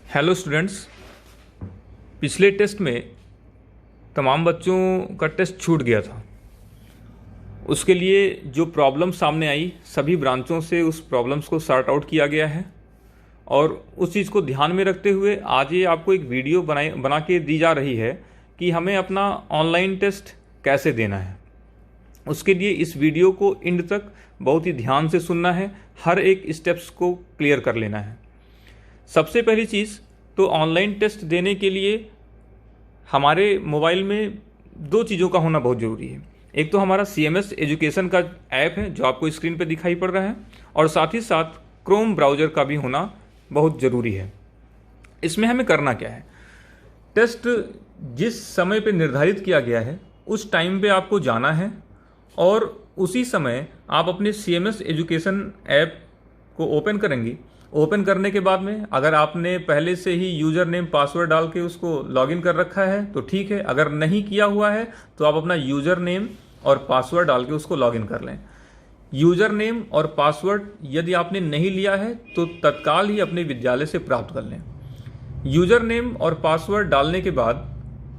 Hello students. पिछले test में तमाम बच्चों का टेस्ट छूट गया था। उसके लिए जो प्रॉब्लम सामने आई, सभी ब्रांचों से उस प्रॉब्लम्स को सॉर्ट आउट किया गया है और उस चीज़ को ध्यान में रखते हुए आज ये आपको एक वीडियो बना के दी जा रही है कि हमें अपना ऑनलाइन टेस्ट कैसे देना है। उसके लिए इस वीडियो को एंड तक बहुत ही ध्यान से सुनना है, हर एक स्टेप्स को क्लियर कर लेना है। सबसे पहली चीज़ तो ऑनलाइन टेस्ट देने के लिए हमारे मोबाइल में दो चीज़ों का होना बहुत ज़रूरी है। एक तो हमारा CMS एजुकेशन का ऐप है जो आपको स्क्रीन पर दिखाई पड़ रहा है, और साथ ही साथ क्रोम ब्राउज़र का भी होना बहुत ज़रूरी है। इसमें हमें करना क्या है, टेस्ट जिस समय पे निर्धारित किया गया है उस टाइम पे आपको जाना है और उसी समय आप अपने CMS एजुकेशन ऐप को ओपन करेंगी। ओपन करने के बाद में अगर आपने पहले से ही यूज़र नेम पासवर्ड डाल के उसको लॉगिन कर रखा है तो ठीक है, अगर नहीं किया हुआ है तो आप अपना यूज़र नेम और पासवर्ड डाल के उसको लॉगिन कर लें। यूज़र नेम और पासवर्ड यदि आपने नहीं लिया है तो तत्काल ही अपने विद्यालय से प्राप्त कर लें। यूज़र नेम और पासवर्ड डालने के बाद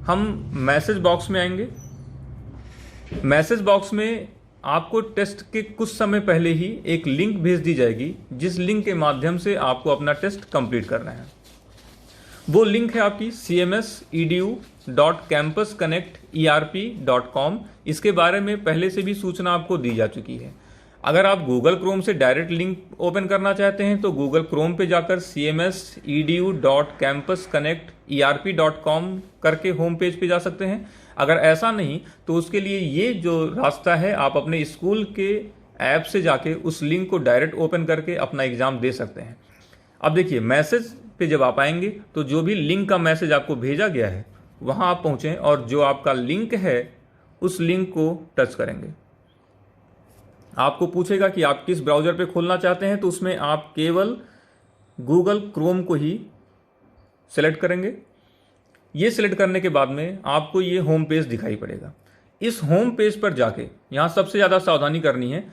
हम मैसेज बॉक्स में आएंगे। मैसेज बॉक्स में आपको टेस्ट के कुछ समय पहले ही एक लिंक भेज दी जाएगी, जिस लिंक के माध्यम से आपको अपना टेस्ट कंप्लीट करना है। वो लिंक है आपकी cmsedu.campusconnecterp.com। इसके बारे में पहले से भी सूचना आपको दी जा चुकी है। अगर आप गूगल क्रोम से डायरेक्ट लिंक ओपन करना चाहते हैं तो गूगल क्रोम पे जाकर cmsedu.campusconnecterp.com करके होम पेज पे जा सकते हैं। अगर ऐसा नहीं तो उसके लिए ये जो रास्ता है, आप अपने स्कूल के ऐप से जाके उस लिंक को डायरेक्ट ओपन करके अपना एग्ज़ाम दे सकते हैं। अब देखिए, मैसेज पे जब आप आएंगे तो जो भी लिंक का मैसेज आपको भेजा गया है वहाँ आप पहुँचें और जो आपका लिंक है उस लिंक को टच करेंगे। आपको पूछेगा कि आप किस ब्राउज़र पे खोलना चाहते हैं, तो उसमें आप केवल गूगल क्रोम को ही सेलेक्ट करेंगे। ये सिलेक्ट करने के बाद में आपको ये होम पेज दिखाई पड़ेगा। इस होम पेज पर जाके यहाँ सबसे ज़्यादा सावधानी करनी है,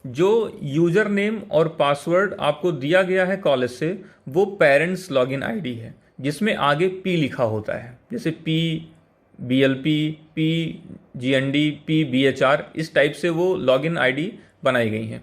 जो यूज़र नेम और पासवर्ड आपको दिया गया है कॉलेज से वो पेरेंट्स लॉगिन आईडी है, जिसमें आगे P लिखा होता है, जैसे P BLP, P GND, P BHR, इस टाइप से वो लॉगिन आईडी बनाई गई हैं।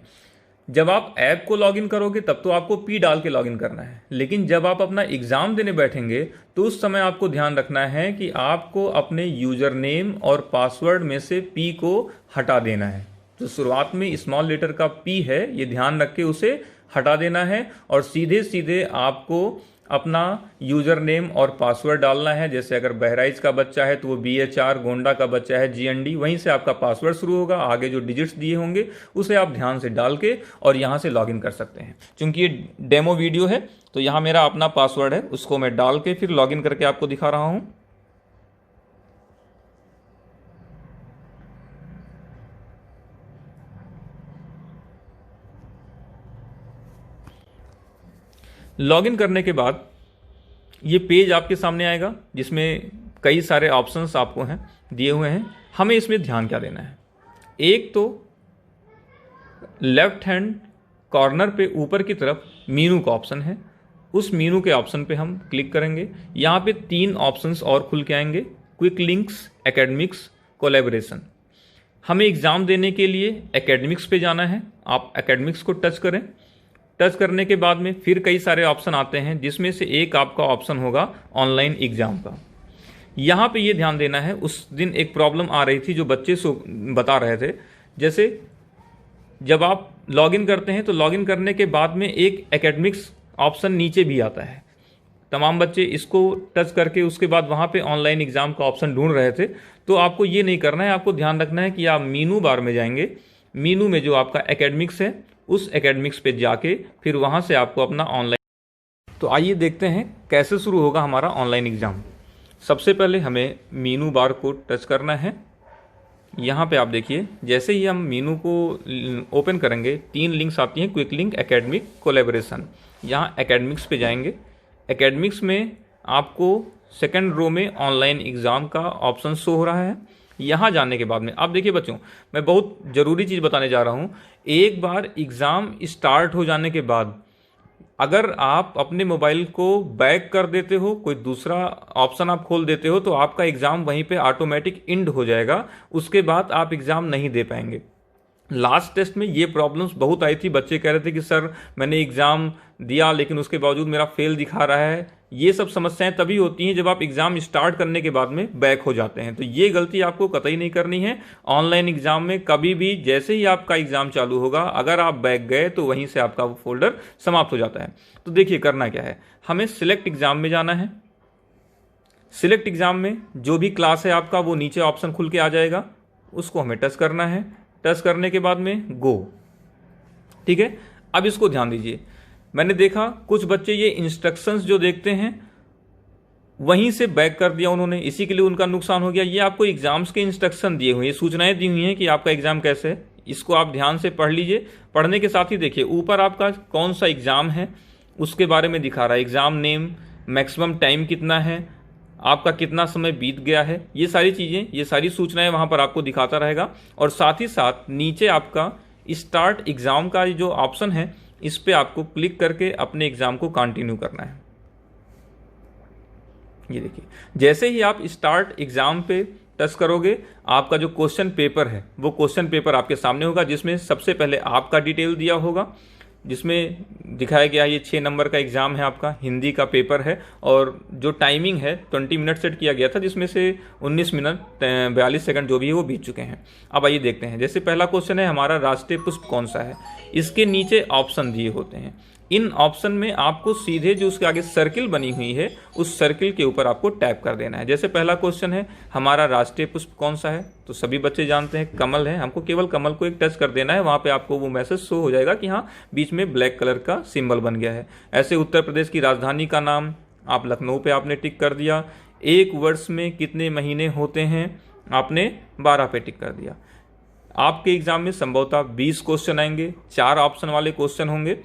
जब आप ऐप को लॉगिन करोगे तब तो आपको P डाल के लॉगिन करना है, लेकिन जब आप अपना एग्ज़ाम देने बैठेंगे तो उस समय आपको ध्यान रखना है कि आपको अपने यूज़र नेम और पासवर्ड में से P को हटा देना है। जो शुरुआत में स्मॉल लेटर का P है, ये ध्यान रख के उसे हटा देना है और सीधे सीधे आपको अपना यूज़र नेम और पासवर्ड डालना है। जैसे अगर बहराइच का बच्चा है तो वो BHR, गोंडा का बच्चा है GND, वहीं से आपका पासवर्ड शुरू होगा। आगे जो डिजिट्स दिए होंगे उसे आप ध्यान से डाल के और यहाँ से लॉगिन कर सकते हैं। चूंकि ये डेमो वीडियो है तो यहाँ मेरा अपना पासवर्ड है, उसको मैं डाल के फिर लॉगिन करके आपको दिखा रहा हूँ। लॉगिन करने के बाद ये पेज आपके सामने आएगा, जिसमें कई सारे ऑप्शंस आपको हैं दिए हुए हैं। हमें इसमें ध्यान क्या देना है, एक तो लेफ्ट हैंड कॉर्नर पे ऊपर की तरफ मीनू का ऑप्शन है, उस मीनू के ऑप्शन पे हम क्लिक करेंगे। यहाँ पे 3 ऑप्शंस और खुल के आएंगे, क्विक लिंक्स, एकेडमिक्स, कोलैबोरेशन। हमें एग्ज़ाम देने के लिए एकेडमिक्स पे जाना है, आप एकेडमिक्स को टच करें। टच करने के बाद में फिर कई सारे ऑप्शन आते हैं, जिसमें से एक आपका ऑप्शन होगा ऑनलाइन एग्ज़ाम का। यहाँ पे ये ध्यान देना है, उस दिन एक प्रॉब्लम आ रही थी जो बच्चे बता रहे थे। जैसे जब आप लॉगिन करते हैं तो लॉगिन करने के बाद में एक एकेडमिक्स ऑप्शन नीचे भी आता है। तमाम बच्चे इसको टच करके उसके बाद वहाँ पे ऑनलाइन एग्ज़ाम का ऑप्शन ढूंढ रहे थे। तो आपको ये नहीं करना है, आपको ध्यान रखना है कि आप मीनू बार में जाएंगे। मीनू में जो आपका एकेडमिक्स है उस एकेडमिक्स पे जाके फिर वहाँ से आपको अपना ऑनलाइन। तो आइए देखते हैं कैसे शुरू होगा हमारा ऑनलाइन एग्ज़ाम। सबसे पहले हमें मीनू बार को टच करना है। यहाँ पे आप देखिए, जैसे ही हम मीनू को ओपन करेंगे 3 लिंक्स आती हैं, क्विक लिंक, एकेडमिक, कोलैबोरेशन। यहाँ एकेडमिक्स पे जाएंगे। एकेडमिक्स में आपको सेकंड रो में ऑनलाइन एग्ज़ाम का ऑप्शन शो हो रहा है। यहाँ जाने के बाद में आप देखिए बच्चों, मैं बहुत ज़रूरी चीज़ बताने जा रहा हूँ। एक बार एग्ज़ाम स्टार्ट हो जाने के बाद अगर आप अपने मोबाइल को बैक कर देते हो, कोई दूसरा ऑप्शन आप खोल देते हो, तो आपका एग्ज़ाम वहीं पे ऑटोमेटिक एंड हो जाएगा, उसके बाद आप एग्ज़ाम नहीं दे पाएंगे। लास्ट टेस्ट में ये प्रॉब्लम्स बहुत आई थी, बच्चे कह रहे थे कि सर मैंने एग्ज़ाम दिया लेकिन उसके बावजूद मेरा फेल दिखा रहा है। ये सब समस्याएं तभी होती हैं जब आप एग्ज़ाम स्टार्ट करने के बाद में बैक हो जाते हैं, तो ये गलती आपको कतई नहीं करनी है। ऑनलाइन एग्ज़ाम में कभी भी जैसे ही आपका एग्ज़ाम चालू होगा, अगर आप बैक गए तो वहीं से आपका वो फोल्डर समाप्त हो जाता है। तो देखिए करना क्या है, हमें सिलेक्ट एग्ज़ाम में जाना है। सिलेक्ट एग्ज़ाम में जो भी क्लास है आपका वो नीचे ऑप्शन खुल के आ जाएगा, उसको हमें टच करना है। टच करने के बाद में गो, ठीक है। अब इसको ध्यान दीजिए, मैंने देखा कुछ बच्चे ये इंस्ट्रक्शंस जो देखते हैं वहीं से बैक कर दिया उन्होंने, इसी के लिए उनका नुकसान हो गया। ये आपको एग्जाम्स के इंस्ट्रक्शन दिए हुए हैं, सूचनाएं दी हुई हैं कि आपका एग्जाम कैसे है, इसको आप ध्यान से पढ़ लीजिए। पढ़ने के साथ ही देखिए ऊपर आपका कौन सा एग्जाम है उसके बारे में दिखा रहा है, एग्जाम नेम, मैक्सिमम टाइम कितना है, आपका कितना समय बीत गया है, ये सारी चीज़ें, ये सारी सूचनाएं वहाँ पर आपको दिखाता रहेगा। और साथ ही साथ नीचे आपका स्टार्ट एग्ज़ाम का जो ऑप्शन है, इस पर आपको क्लिक करके अपने एग्ज़ाम को कंटिन्यू करना है। ये देखिए, जैसे ही आप स्टार्ट एग्ज़ाम पे टच करोगे, आपका जो क्वेश्चन पेपर है वो क्वेश्चन पेपर आपके सामने होगा, जिसमें सबसे पहले आपका डिटेल दिया होगा, जिसमें दिखाया गया ये 6 नंबर का एग्ज़ाम है, आपका हिंदी का पेपर है। और जो टाइमिंग है 20 मिनट सेट किया गया था, जिसमें से 19 मिनट 42 सेकंड जो भी है वो बीत चुके हैं। अब आइए देखते हैं, जैसे पहला क्वेश्चन है हमारा, राष्ट्रीय पुष्प कौन सा है। इसके नीचे ऑप्शन दिए होते हैं, इन ऑप्शन में आपको सीधे जो उसके आगे सर्किल बनी हुई है उस सर्किल के ऊपर आपको टैप कर देना है। जैसे पहला क्वेश्चन है हमारा, राष्ट्रीय पुष्प कौन सा है, तो सभी बच्चे जानते हैं कमल है, हमको केवल कमल को एक टच कर देना है, वहाँ पे आपको वो मैसेज शो हो जाएगा कि हाँ बीच में ब्लैक कलर का सिंबल बन गया है। ऐसे उत्तर प्रदेश की राजधानी का नाम, आप लखनऊ पे आपने टिक कर दिया। एक वर्ष में कितने महीने होते हैं, आपने 12 पे टिक कर दिया। आपके एग्जाम में संभवतः 20 क्वेश्चन आएंगे, 4 ऑप्शन वाले क्वेश्चन होंगे।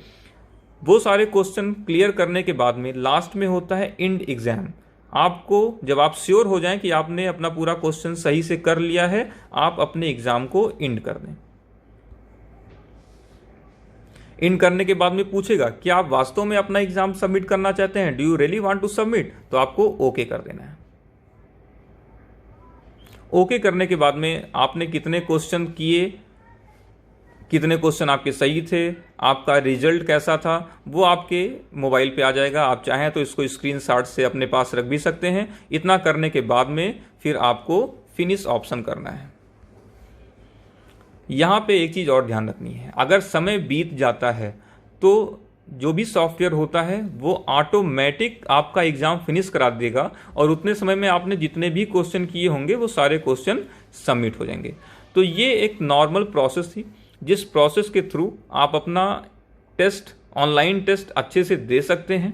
वो सारे क्वेश्चन क्लियर करने के बाद में लास्ट में होता है एंड एग्जाम। आपको जब आप श्योर हो जाएं कि आपने अपना पूरा क्वेश्चन सही से कर लिया है, आप अपने एग्जाम को एंड कर दें। एंड करने के बाद में पूछेगा कि आप वास्तव में अपना एग्जाम सबमिट करना चाहते हैं, do you really want to submit, तो आपको ओके कर देना है। ओके करने के बाद में आपने कितने क्वेश्चन किए, कितने क्वेश्चन आपके सही थे, आपका रिजल्ट कैसा था, वो आपके मोबाइल पे आ जाएगा। आप चाहें तो इसको स्क्रीनशॉट से अपने पास रख भी सकते हैं। इतना करने के बाद में फिर आपको फिनिश ऑप्शन करना है। यहाँ पे एक चीज़ और ध्यान रखनी है, अगर समय बीत जाता है तो जो भी सॉफ्टवेयर होता है वो ऑटोमेटिक आपका एग्जाम फिनिश करा देगा और उतने समय में आपने जितने भी क्वेश्चन किए होंगे वो सारे क्वेश्चन सबमिट हो जाएंगे। तो ये एक नॉर्मल प्रोसेस थी, जिस प्रोसेस के थ्रू आप अपना टेस्ट, ऑनलाइन टेस्ट अच्छे से दे सकते हैं।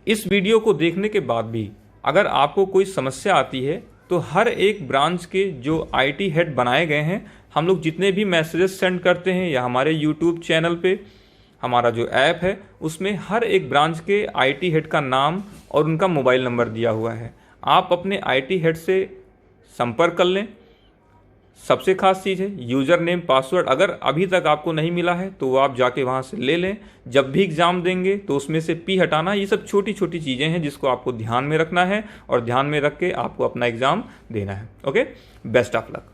इस वीडियो को देखने के बाद भी अगर आपको कोई समस्या आती है तो हर एक ब्रांच के जो आईटी हेड बनाए गए हैं, हम लोग जितने भी मैसेजेस सेंड करते हैं या हमारे यूट्यूब चैनल पे, हमारा जो ऐप है उसमें हर एक ब्रांच के आईटी हेड का नाम और उनका मोबाइल नंबर दिया हुआ है। आप अपने आईटी हेड से संपर्क कर लें। सबसे खास चीज़ है यूज़र नेम पासवर्ड, अगर अभी तक आपको नहीं मिला है तो वो आप जाके वहाँ से ले लें। जब भी एग्ज़ाम देंगे तो उसमें से पी हटाना, ये सब छोटी छोटी चीज़ें हैं जिसको आपको ध्यान में रखना है और ध्यान में रख के आपको अपना एग्ज़ाम देना है। Okay, best of luck.